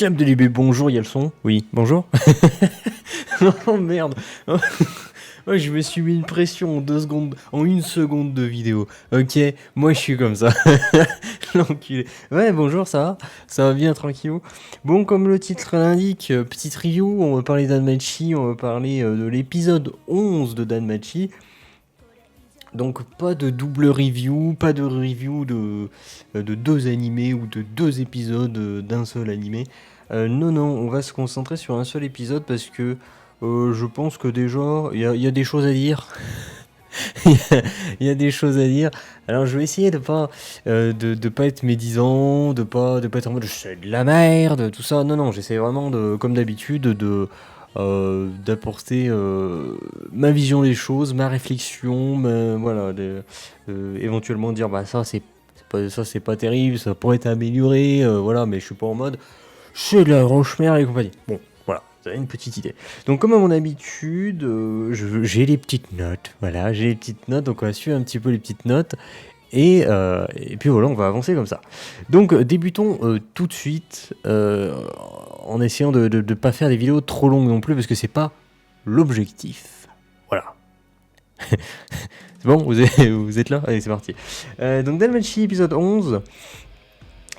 Tiens, Abdelibé, bonjour, il y a le son. Oui, bonjour. Oh merde. Oh, je me suis mis une pression en 2 secondes, en 1 seconde de vidéo. Ok, moi je suis comme ça. L'enculé. Ouais, bonjour, ça va? Ça va bien, tranquillou. Bon, comme le titre l'indique, petite review, on va parler d'Danmachi, on va parler de l'épisode 11 de Danmachi. Donc pas de double review, pas de review de deux animés ou de deux épisodes d'un seul animé. Non, non, on va se concentrer sur un seul épisode parce que je pense que déjà, il y a des choses à dire. Il y a- il y a des choses à dire. Alors je vais essayer de pas être médisant, de pas être en mode c'est de la merde, tout ça. Non, non, j'essaie vraiment de, comme d'habitude, d'apporter ma vision des choses, ma réflexion, voilà, éventuellement dire bah ça c'est pas terrible, ça pourrait être amélioré, voilà, mais je suis pas en mode c'est de la roche-mère et compagnie. Bon, voilà, vous avez une petite idée. Donc comme à mon habitude, j'ai les petites notes, voilà, j'ai les petites notes, donc on va suivre un petit peu les petites notes, et puis voilà, on va avancer comme ça. Donc débutons tout de suite, en essayant de ne pas faire des vidéos trop longues non plus, parce que c'est pas l'objectif. Voilà. C'est bon, vous êtes là? Allez, c'est parti. Donc Danmachi, épisode 11.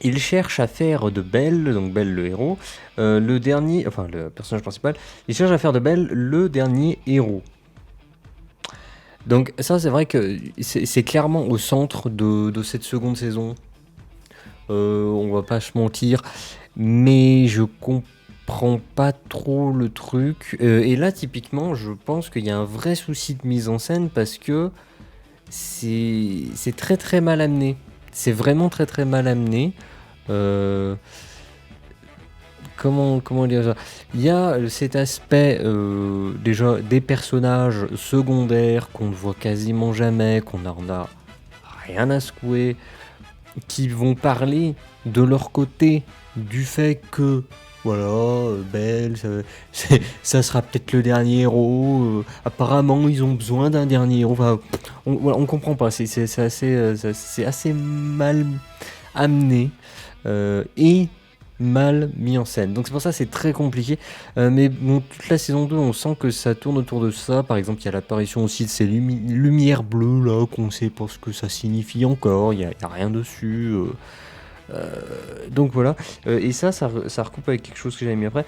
Il cherche à faire de Belle, donc Belle le héros, le dernier, enfin le personnage principal, il cherche à faire de Belle le dernier héros. Donc ça c'est vrai que c'est clairement au centre de cette seconde saison. On va pas se mentir, mais je comprends pas trop le truc. Et là typiquement je pense qu'il y a un vrai souci de mise en scène parce que c'est très très mal amené. C'est vraiment très très mal amené. Euh, comment dire ça? Il y a cet aspect déjà des personnages secondaires qu'on ne voit quasiment jamais, qu'on n'en a rien à secouer, qui vont parler de leur côté du fait que voilà, Belle, ça sera peut-être le dernier héros. Apparemment, ils ont besoin d'un dernier héros. Enfin, voilà, on comprend pas. C'est assez mal amené et mal mis en scène. Donc c'est pour ça que c'est très compliqué. Mais bon, toute la saison 2, on sent que ça tourne autour de ça. Par exemple, il y a l'apparition aussi de ces lumières bleues là, qu'on sait pas ce que ça signifie encore. Il n'y a rien dessus. Donc voilà. Et ça recoupe avec quelque chose que j'avais mis après.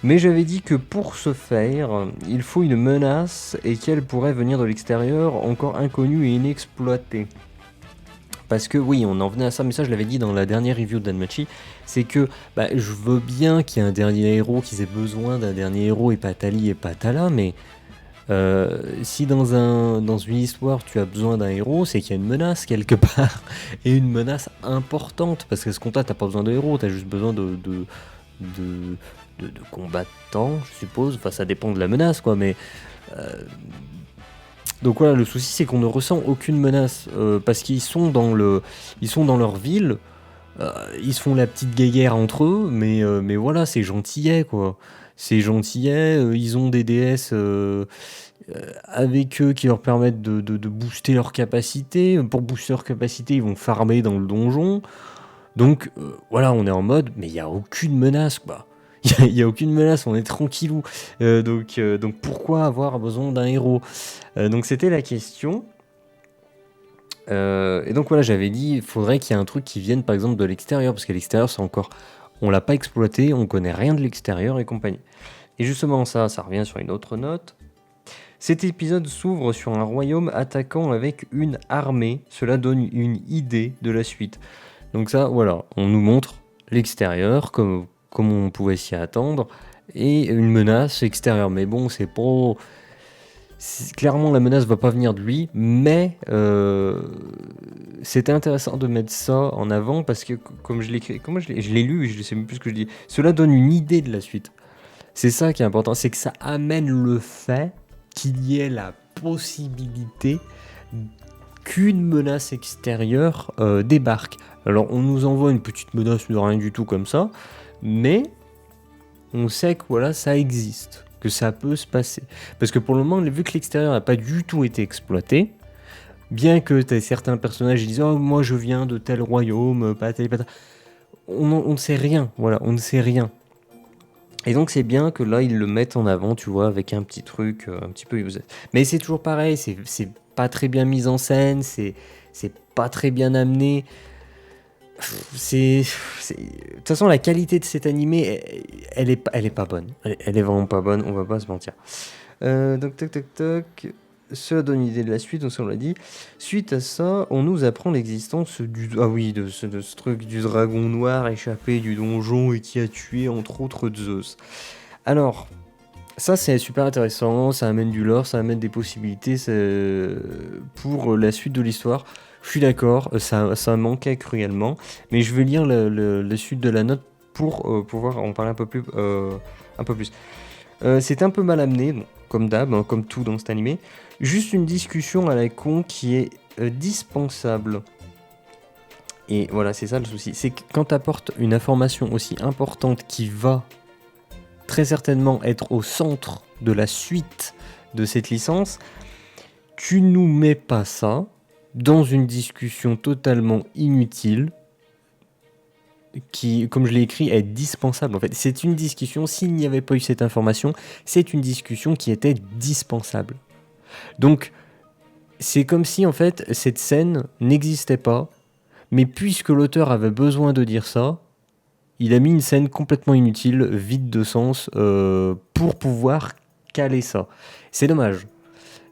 Mais j'avais dit que pour ce faire, il faut une menace et qu'elle pourrait venir de l'extérieur, encore inconnue et inexploitée. Parce que oui, on en venait à ça, mais ça je l'avais dit dans la dernière review de Danmachi, c'est que je veux bien qu'il y ait un dernier héros, qu'ils aient besoin d'un dernier héros et pas Tali et pas Tala, mais si dans une histoire tu as besoin d'un héros, c'est qu'il y a une menace quelque part, et une menace importante, parce que ce compte-là, t'as pas besoin de héros, t'as juste besoin de, de combattants, je suppose, enfin ça dépend de la menace quoi, mais... Donc voilà, le souci c'est qu'on ne ressent aucune menace parce qu'ils sont ils sont dans leur ville, ils se font la petite guéguerre entre eux, mais voilà, c'est gentillet quoi. C'est gentillet, ils ont des déesses avec eux qui leur permettent de booster leur capacité. Pour booster leur capacité, ils vont farmer dans le donjon. Donc voilà, on est en mode, mais il n'y a aucune menace quoi. Il n'y a aucune menace, on est tranquillou. Donc pourquoi avoir besoin d'un héros? Donc c'était la question. Et donc voilà, j'avais dit, il faudrait qu'il y ait un truc qui vienne par exemple de l'extérieur, parce qu'à l'extérieur c'est encore... On l'a pas exploité, on connaît rien de l'extérieur et compagnie. Et justement ça revient sur une autre note. Cet épisode s'ouvre sur un royaume attaquant avec une armée. Cela donne une idée de la suite. Donc ça, voilà, on nous montre l'extérieur, comme on pouvait s'y attendre, et une menace extérieure. Mais bon, c'est pas... Clairement, la menace va pas venir de lui, mais c'était intéressant de mettre ça en avant parce que, comme je l'ai lu et je ne sais même plus ce que je dis, cela donne une idée de la suite. C'est ça qui est important, c'est que ça amène le fait qu'il y ait la possibilité qu'une menace extérieure débarque. Alors, on nous envoie une petite menace de rien du tout comme ça, mais on sait que voilà, ça existe, que ça peut se passer. Parce que pour le moment, vu que l'extérieur n'a pas du tout été exploité, bien que tu aies certains personnages qui disent « Oh, moi je viens de tel royaume, pas tel, pas tel... » On ne sait rien, voilà, on ne sait rien. Et donc c'est bien que là, ils le mettent en avant, tu vois, avec un petit truc un petit peu useless. Mais c'est toujours pareil, c'est pas très bien mis en scène, c'est pas très bien amené. De toute façon, la qualité de cet animé, elle est pas bonne. Elle est vraiment pas bonne, on va pas se mentir. Donc, toc, toc, toc. Cela donne une idée de la suite, donc ça on l'a dit. Suite à ça, on nous apprend l'existence du... Ah oui, de ce truc du dragon noir échappé du donjon et qui a tué entre autres Zeus. Alors, ça c'est super intéressant, ça amène du lore, ça amène des possibilités pour la suite de l'histoire. Je suis d'accord, ça manquait cruellement, mais je vais lire la suite de la note pour pouvoir en parler un peu plus. C'est un peu mal amené, bon, comme d'hab, hein, comme tout dans cet animé. Juste une discussion à la con qui est dispensable. Et voilà, c'est ça le souci. C'est que quand tu apportes une information aussi importante qui va très certainement être au centre de la suite de cette licence, tu nous mets pas ça dans une discussion totalement inutile qui, comme je l'ai écrit, est dispensable. En fait, c'est une discussion, s'il n'y avait pas eu cette information, c'est une discussion qui était dispensable. Donc, c'est comme si, en fait, cette scène n'existait pas, mais puisque l'auteur avait besoin de dire ça, il a mis une scène complètement inutile, vide de sens, pour pouvoir caler ça. C'est dommage.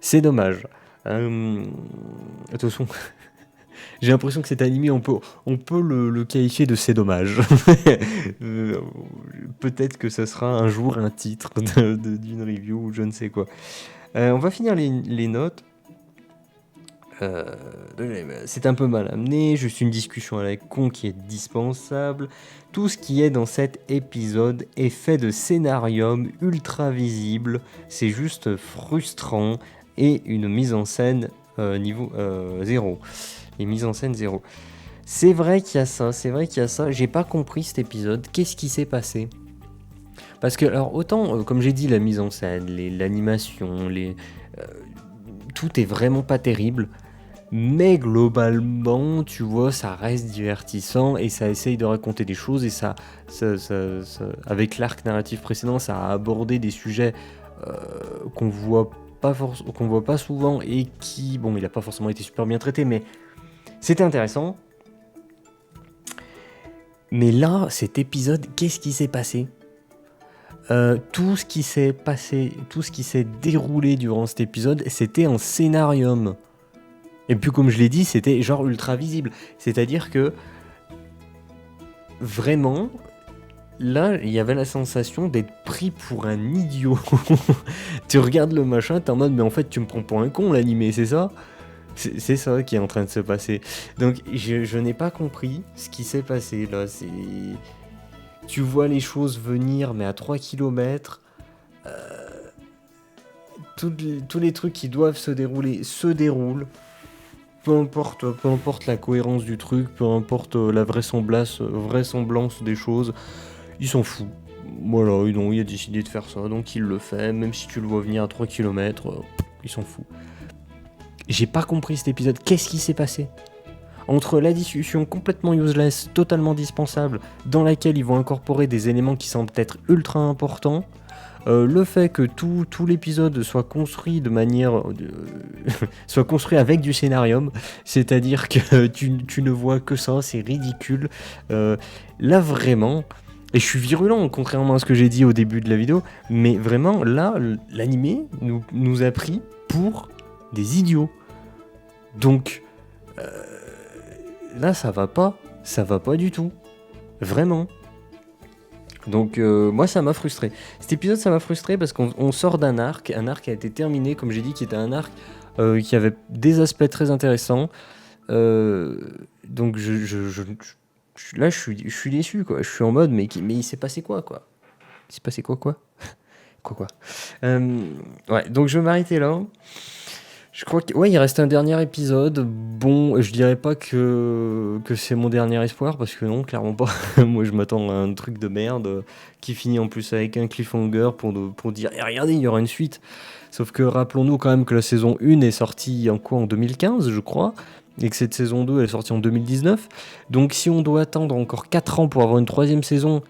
C'est dommage. Attention, j'ai l'impression que cet animé, on peut le qualifier de c'est dommage. Peut-être que ça sera un jour un titre d'une review ou je ne sais quoi. On va finir les notes. C'est un peu mal amené, juste une discussion à la con qui est dispensable. Tout ce qui est dans cet épisode est fait de scénarium ultra visible, c'est juste frustrant et une mise en scène niveau 0. Et mise en scène 0. C'est vrai qu'il y a ça, j'ai pas compris cet épisode, qu'est-ce qui s'est passé ? Parce que, alors, autant, comme j'ai dit, la mise en scène, l'animation, tout est vraiment pas terrible. Mais globalement, tu vois, ça reste divertissant et ça essaye de raconter des choses et ça avec l'arc narratif précédent, ça a abordé des sujets qu'on voit pas souvent et qui, bon, il n'a pas forcément été super bien traité, mais c'était intéressant. Mais là, cet épisode, qu'est-ce qui s'est passé ? Tout ce qui s'est déroulé durant cet épisode, c'était un scénarium. Et puis comme je l'ai dit, c'était genre ultra visible. C'est-à-dire que vraiment, là, il y avait la sensation d'être pris pour un idiot. Tu regardes le machin, t'es en mode, mais en fait, tu me prends pour un con, l'animé, c'est ça ? C'est ça qui est en train de se passer. Donc, je n'ai pas compris ce qui s'est passé, là. Tu vois les choses venir, mais à 3 km. Tous les trucs qui doivent se dérouler se déroulent. Peu importe la cohérence du truc, peu importe la vraisemblance des choses, il s'en fout. Voilà, il a décidé de faire ça, donc il le fait, même si tu le vois venir à 3 km, il s'en fout. J'ai pas compris cet épisode, qu'est-ce qui s'est passé ? Entre la discussion complètement useless, totalement dispensable, dans laquelle ils vont incorporer des éléments qui semblent être ultra importants, le fait que tout l'épisode soit construit de manière soit construit avec du scénarium, c'est-à-dire que tu ne vois que ça, c'est ridicule. Là vraiment, et je suis virulent contrairement à ce que j'ai dit au début de la vidéo, mais vraiment là l'animé nous a pris pour des idiots. Donc là ça va pas du tout, vraiment. Donc moi ça m'a frustré. Cet épisode ça m'a frustré parce qu'on sort d'un arc a été terminé, comme j'ai dit, qui était un arc qui avait des aspects très intéressants. Donc là je suis déçu quoi. Je suis en mode mais il s'est passé quoi ? Il s'est passé quoi ? Quoi ouais, donc je vais m'arrêter là. Je crois que il reste un dernier épisode. Bon, je dirais pas que c'est mon dernier espoir parce que non, clairement pas. Moi, je m'attends à un truc de merde qui finit en plus avec un cliffhanger pour dire regardez, il y aura une suite. Sauf que rappelons-nous quand même que la saison 1 est sortie en 2015, je crois, et que cette saison 2 elle est sortie en 2019. Donc si on doit attendre encore 4 ans pour avoir une troisième saison,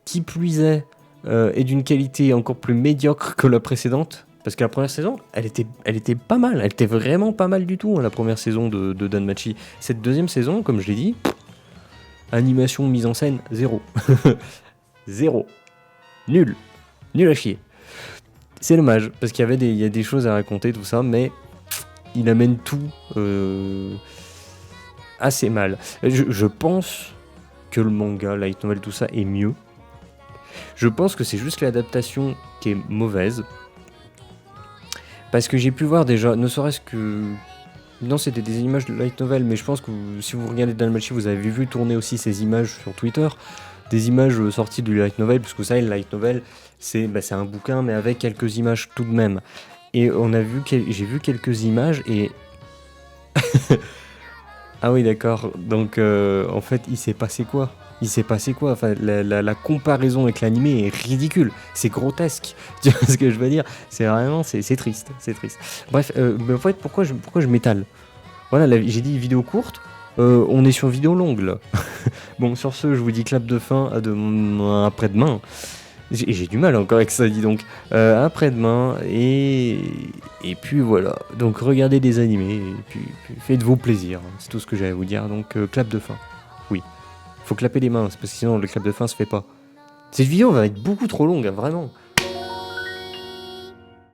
qui plus est est d'une qualité encore plus médiocre que la précédente. Parce que la première saison, elle était pas mal. Elle était vraiment pas mal du tout, hein, la première saison de Danmachi. Cette deuxième saison, comme je l'ai dit, animation, mise en scène, zéro. Zéro. Nul. Nul à chier. C'est dommage, parce qu'il y a des choses à raconter, tout ça, mais il amène tout assez mal. Je pense que le manga, light novel, tout ça est mieux. Je pense que c'est juste l'adaptation qui est mauvaise. Parce que j'ai pu voir déjà, ne serait-ce que... Non, c'était des images de light novel, mais je pense que si vous regardez Danmachi, vous avez vu tourner aussi ces images sur Twitter. Des images sorties du light novel, parce que ça, le light novel, c'est un bouquin, mais avec quelques images tout de même. Et j'ai vu quelques images, et... Ah oui, d'accord. Donc, en fait, il s'est passé quoi ? Enfin, la comparaison avec l'animé est ridicule. C'est grotesque. Tu vois ce que je veux dire ? C'est vraiment... C'est triste. C'est triste. Bref, mais en fait, pourquoi je m'étale ? Voilà, j'ai dit vidéo courte. On est sur vidéo longue, là. Bon, sur ce, je vous dis clap de fin après-demain. J'ai du mal encore avec ça, dis donc. Après-demain, et puis voilà. Donc regardez des animés, et puis faites-vous plaisir. C'est tout ce que j'avais à vous dire. Donc clap de fin. Oui. Faut clapper les mains, parce que sinon le clap de fin se fait pas. Cette vidéo va être beaucoup trop longue, hein, vraiment.